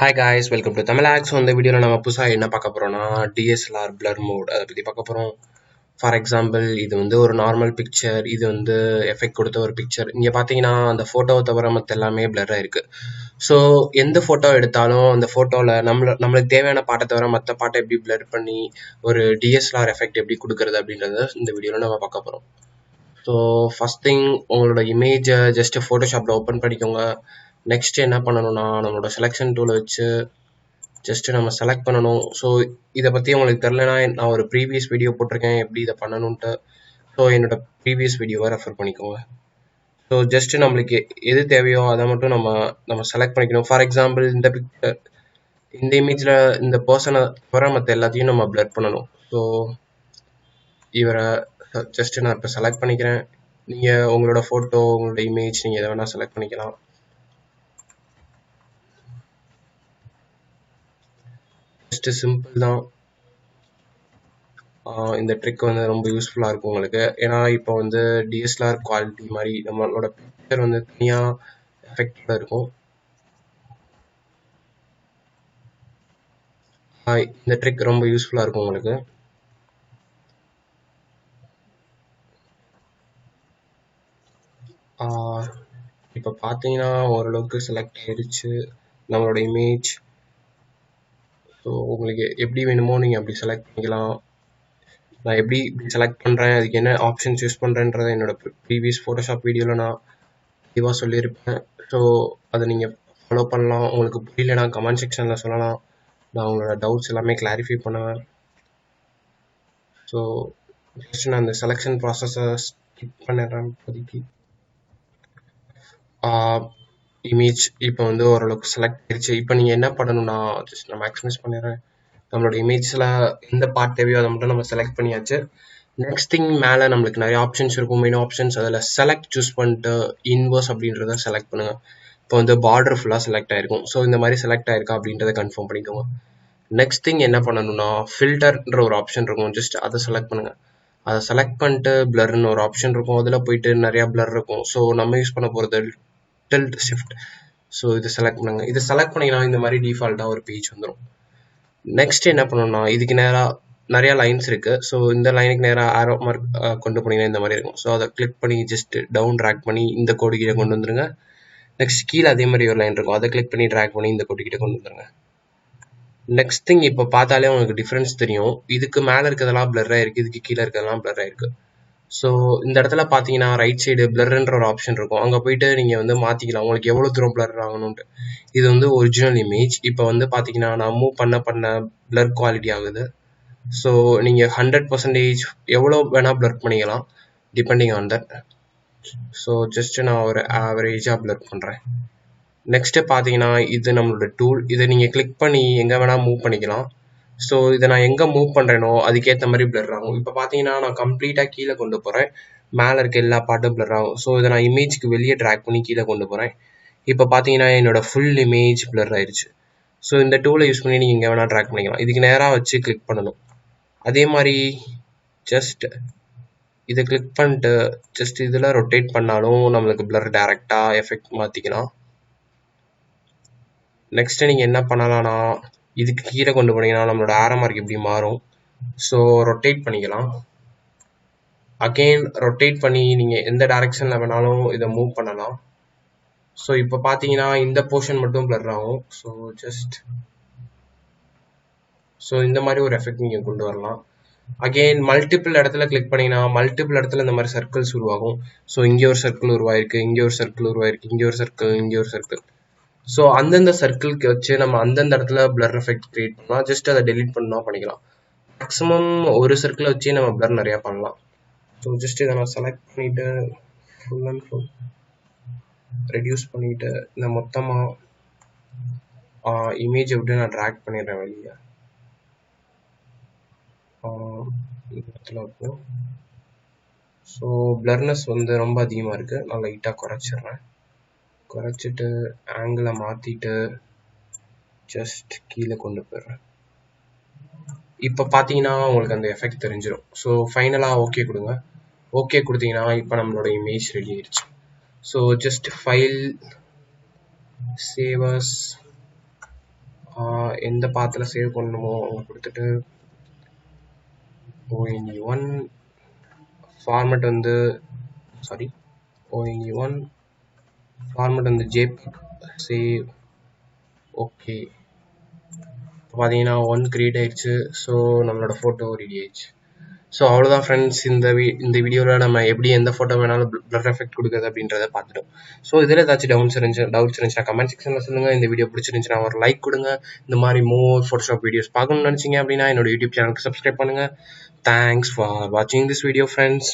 Hi guys, welcome to Tamil Hacks. இந்த வீடியோல நம்ம புதுசா என்ன பார்க்க போறோம்னா DSLR blur mode அதை பத்தி பார்க்க போறோம். ஃபார் எக்ஸாம்பிள் இது வந்து ஒரு நார்மல் பிக்சர், இது வந்து எஃபெக்ட் கொடுத்த ஒரு பிக்சர். இங்க பாத்தீங்கன்னா அந்த போட்டோவை தவிர மற்ற எல்லாமே பிளர் ஆயிருக்கு. ஸோ எந்த போட்டோ எடுத்தாலும் அந்த போட்டோல நம்மளுக்கு தேவையான பாட்டை தவிர மற்ற பாட்டை எப்படி பிளர் பண்ணி ஒரு DSLR எஃபெக்ட் எப்படி கொடுக்கறது அப்படின்றத இந்த வீடியோல நம்ம பார்க்க போறோம். ஸோ ஃபர்ஸ்ட் திங் உங்களோட இமேஜை ஜஸ்ட் ஃபோட்டோஷாப்பில் ஓப்பன் பண்ணிக்கோங்க. நெக்ஸ்ட் என்ன பண்ணணும்னா நம்மளோட செலெக்ஷன் டூலை வச்சு ஜஸ்ட் நம்ம செலக்ட் பண்ணணும். ஸோ இதை பற்றி உங்களுக்கு தெரிலனா நான் ஒரு ப்ரீவியஸ் வீடியோ போட்டிருக்கேன் எப்படி இதை பண்ணணுன்ட்டு. ஸோ என்னோட ப்ரீவியஸ் வீடியோவை ரெஃபர் பண்ணிக்கோங்க. ஸோ ஜஸ்ட் நம்மளுக்கு எது தேவையோ அதை மட்டும் நம்ம செலக்ட் பண்ணிக்கணும். ஃபார் எக்ஸாம்பிள் இந்த பிக்சர், இந்த இமேஜில் இந்த பர்சனை தவிர மற்ற எல்லாத்தையும் நம்ம பிளர் பண்ணணும். ஸோ இவரை ஜஸ்ட் நான் இப்போ செலக்ட் பண்ணிக்கிறேன். நீங்கள் உங்களோட ஃபோட்டோ, உங்களோட இமேஜ் நீங்கள் எதை வேணால் செலக்ட் பண்ணிக்கலாம். ஜஸ்ட் சிம்பிள் தான். இந்த ட்ரிக் வந்து ரொம்ப யூஸ்ஃபுல்லாக இருக்கும் உங்களுக்கு. ஏன்னா இப்போ வந்து டிஎஸ்எல்ஆர் குவாலிட்டி மாதிரி நம்மளோட பிக்சர் வந்து தனியாக எஃபெக்டாக இருக்கும். இந்த ட்ரிக் ரொம்ப யூஸ்ஃபுல்லாக இருக்கும் உங்களுக்கு. இப்போ பார்த்தீங்கன்னா ஓரளவுக்கு செலக்ட் ஆயிடுச்சு நம்மளோட இமேஜ். ஸோ உங்களுக்கு எப்படி வேணுமோ நீங்கள் அப்படி செலக்ட் பண்ணிக்கலாம். நான் எப்படி செலக்ட் பண்ணுறேன், அதுக்கு என்ன ஆப்ஷன்ஸ் யூஸ் பண்ணுறேன்றதை என்னோட ப்ரீவியஸ் ஃபோட்டோஷாப் வீடியோவில் நான் தெளிவாக சொல்லியிருப்பேன். ஸோ அதை நீங்கள் ஃபாலோ பண்ணலாம். உங்களுக்கு புரியலனா கமெண்ட் செக்ஷனில் சொல்லலாம். நான் உங்களோட டவுட்ஸ் எல்லாமே கிளாரிஃபை பண்ணுவேன். ஸோ ஜஸ்ட் நான் அந்த செலெக்ஷன் ப்ராசஸை ஸ்கிப் பண்ணிடுறேன் இப்போதைக்கு. இமேஜ் இப்போ வந்து ஓரளவுக்கு செலக்ட் ஆயிடுச்சு. இப்போ நீங்கள் என்ன பண்ணணும்னா ஜஸ்ட் நான் மேக்ஸிமைஸ் பண்ணிடுறேன். நம்மளோட இமேஜில் எந்த பார்ட் தேவையோ அதை மட்டும் நம்ம செலக்ட் பண்ணியாச்சு. நெக்ஸ்ட் திங் மேலே நம்மளுக்கு நிறைய ஆப்ஷன்ஸ் இருக்கும், மெயின் ஆப்ஷன்ஸ். அதில் செலக்ட் சூஸ் பண்ணிட்டு இன்வர்ஸ் அப்படின்றத செலக்ட் பண்ணுங்கள். இப்போ வந்து பார்டர் ஃபுல்லாக செலக்ட் ஆகிருக்கும். ஸோ இந்த மாதிரி செலக்ட் ஆயிருக்கா அப்படின்றத கன்ஃபார்ம் பண்ணிக்கோங்க. நெக்ஸ்ட் திங் என்ன பண்ணணும்னா ஃபில்டர்ன்ற ஒரு ஆப்ஷன் இருக்கும், ஜஸ்ட் அதை செலக்ட் பண்ணுங்கள். அதை செலக்ட் பண்ணிட்டு பிளர்னு ஒரு ஆப்ஷன் இருக்கும், அதில் போயிட்டு நிறையா பிளர் இருக்கும். ஸோ நம்ம யூஸ் பண்ண போகிறது டில்ட் ஷிஃப்ட். ஸோ இது செலக்ட் பண்ணுங்க. இது செலக்ட் பண்ணிங்கன்னா இந்த மாதிரி டிஃபால்ட்டாக ஒரு பேஜ் வந்துடும். நெக்ஸ்ட் என்ன பண்ணணும்னா இதுக்கு நேராக நிறையா லைன்ஸ் இருக்குது. ஸோ இந்த லைனுக்கு நேராக ஆரோ மார்க் கொண்டு போனீங்கன்னா இந்த மாதிரி இருக்கும். ஸோ அதை கிளிக் பண்ணி ஜஸ்ட் டவுன் ட்ராக் பண்ணி இந்த கோடு கீழே கொண்டு வந்துருங்க. நெக்ஸ்ட் கீழே அதே மாதிரி ஒரு லைன் இருக்கும், அதை கிளிக் பண்ணி ட்ராக் பண்ணி இந்த கோடு கிட்ட கொண்டு வந்துருங்க. நெக்ஸ்ட் திங் இப்போ பார்த்தாலே உங்களுக்கு டிஃப்ரென்ஸ் தெரியும். இதுக்கு மேலே இருக்கிறதெல்லாம் பிளர் ஆயிருக்கு, இதுக்கு கீழே இருக்கிறதெல்லாம் பிளர் ஆயிருக்கு. ஸோ இந்த இடத்துல பார்த்தீங்கன்னா ரைட் சைடு பிளர்ன்ற ஒரு ஆப்ஷன் இருக்கும், அங்கே போயிட்டு நீங்கள் வந்து மாற்றிக்கலாம் உங்களுக்கு எவ்வளோ தூரம் பிளர் ஆகணும்ட்டு. இது வந்து ஒரிஜினல் இமேஜ். இப்போ வந்து பார்த்தீங்கன்னா நான் மூவ் பண்ண பிளர் குவாலிட்டி ஆகுது. ஸோ நீங்கள் 100% எவ்வளோ வேணால் பிளர் பண்ணிக்கலாம் depending on that. So just நான் ஒரு ஆவரேஜாக பிளர் பண்ணுறேன். நெக்ஸ்ட்டு பார்த்தீங்கன்னா இது நம்மளோட டூல். இதை நீங்கள் கிளிக் பண்ணி எங்கே வேணால் மூவ் பண்ணிக்கலாம். ஸோ இதை நான் எங்கே மூவ் பண்ணுறேனோ அதுக்கேற்ற மாதிரி பிளர் ஆகும். இப்போ பார்த்தீங்கன்னா நான் கம்ப்ளீட்டாக கீழே கொண்டு போகிறேன், மேலே இருக்க எல்லா பாட்டும் பிளர் ஆகும். ஸோ இதை நான் இமேஜ்க்கு வெளியே ட்ராக் பண்ணி கீழே கொண்டு போகிறேன். இப்போ பார்த்தீங்கன்னா என்னோட ஃபுல் இமேஜ் பிளர் ஆயிடுச்சு. ஸோ இந்த டூலை யூஸ் பண்ணி நீங்கள் எங்கே வேணால் ட்ராக் பண்ணிக்கலாம். இதுக்கு நேராக வச்சு கிளிக் பண்ணணும். அதே மாதிரி ஜஸ்ட் இதை கிளிக் பண்ணிட்டு ஜஸ்ட் இதில் ரொட்டேட் பண்ணாலும் நம்மளுக்கு பிளர் டேரெக்டாக எஃபெக்ட் மாற்றிக்கலாம். நெக்ஸ்ட்டு நீங்கள் என்ன பண்ணலாம்னா இதுக்கு கீழே கொண்டு போனீங்கன்னா நம்மளோட ஆரோ மார்க் இப்படி மாறும். ஸோ ரொட்டேட் பண்ணிக்கலாம். அகெயின் ரொட்டேட் பண்ணி நீங்கள் எந்த டைரெக்ஷனில் வேணாலும் இதை மூவ் பண்ணலாம். ஸோ இப்போ பார்த்தீங்கன்னா இந்த போர்ஷன் மட்டும் பிளர் ஆகும். ஸோ இந்த மாதிரி ஒரு எஃபெக்ட் நீங்கள் கொண்டு வரலாம். அகெயின் மல்டிபிள் இடத்துல கிளிக் பண்ணிங்கன்னா மல்டிபிள் இடத்துல இந்த மாதிரி சர்க்கிள்ஸ் உருவாகும். ஸோ இங்கே ஒரு சர்க்கிள் உருவாயிருக்கு, இங்கே ஒரு சர்க்கிள் உருவாயிருக்கு, இங்கே ஒரு சர்க்கிள், இங்கே ஒரு சர்க்கிள். ஸோ அந்தந்த சர்க்கிள்க்கு வச்சு நம்ம அந்தந்த இடத்துல பிளர் எஃபெக்ட் கிரியேட் பண்ணலாம். ஜஸ்ட் அதை டெலிட் பண்ணால் பண்ணிக்கலாம். மேக்ஸிமம் ஒரு சர்க்கிளை வச்சு நம்ம பிளர் நிறையா பண்ணலாம். ஸோ ஜஸ்ட் இதை நான் செலக்ட் பண்ணிவிட்டு ஃபுல் அண்ட் ஃபுல் ரெடியூஸ் பண்ணிவிட்டு இந்த மொத்தமாக இமேஜை விட்டு நான் ட்ராக் பண்ணிடுறேன் வெளியே. இடத்துல இருக்கும். ஸோ பிளர்னஸ் வந்து ரொம்ப அதிகமாக இருக்குது, நான் லைட்டாக குறைச்சிட்றேன். குறைச்சிட்டு ஆங்கிளை மாற்றிட்டு ஜஸ்ட் கீழே கொண்டு போயிடுறேன். இப்போ பார்த்தீங்கன்னா உங்களுக்கு அந்த எஃபெக்ட் தெரிஞ்சிடும். ஸோ ஃபைனலாக ஓகே கொடுங்க. ஓகே கொடுத்தீங்கன்னா இப்போ நம்மளோட இமேஜ் ரெடி ஆயிடுச்சு. So just file, save as, எந்த பாத்தில் சேவ் பண்ணணுமோ அவங்க கொடுத்துட்டு ONE1 ஃபார்மேட் வந்து ONE1 ஃபார்மேட் வந்து JPEG சேவ். ஓகே, பார்த்தீங்கன்னா 1 கிரியேட் ஆயிடுச்சு. ஸோ நம்மளோட ஃபோட்டோ ரெடி ஆயிடுச்சு. ஸோ அவ்வளோதான் ஃப்ரெண்ட்ஸ், இந்த வீடியோவில் நம்ம எப்படி எந்த ஃபோட்டோ வேணாலும் பிளர் எஃபெக்ட் கொடுக்குறது அப்படின்றத பார்த்துட்டோம். ஸோ இதில் ஏதாச்சும் டவுட்ஸ் இருந்துச்சுன்னா கமெண்ட் செக்ஷனில் சொல்லுங்கள். இந்த வீடியோ பிடிச்சிருந்துச்சுன்னா ஒரு லைக் கொடுங்க. இந்த மாதிரி மோர் ஃபோட்டோஷாப் வீடியோஸ் பார்க்கணும்னு நினச்சிங்க அப்படின்னா என்னோட யூடியூப் சேனலுக்கு சப்ஸ்கிரைப் பண்ணுங்கள். தேங்க்ஸ் ஃபார் வாட்சிங் திஸ் வீடியோ ஃப்ரெண்ட்ஸ்.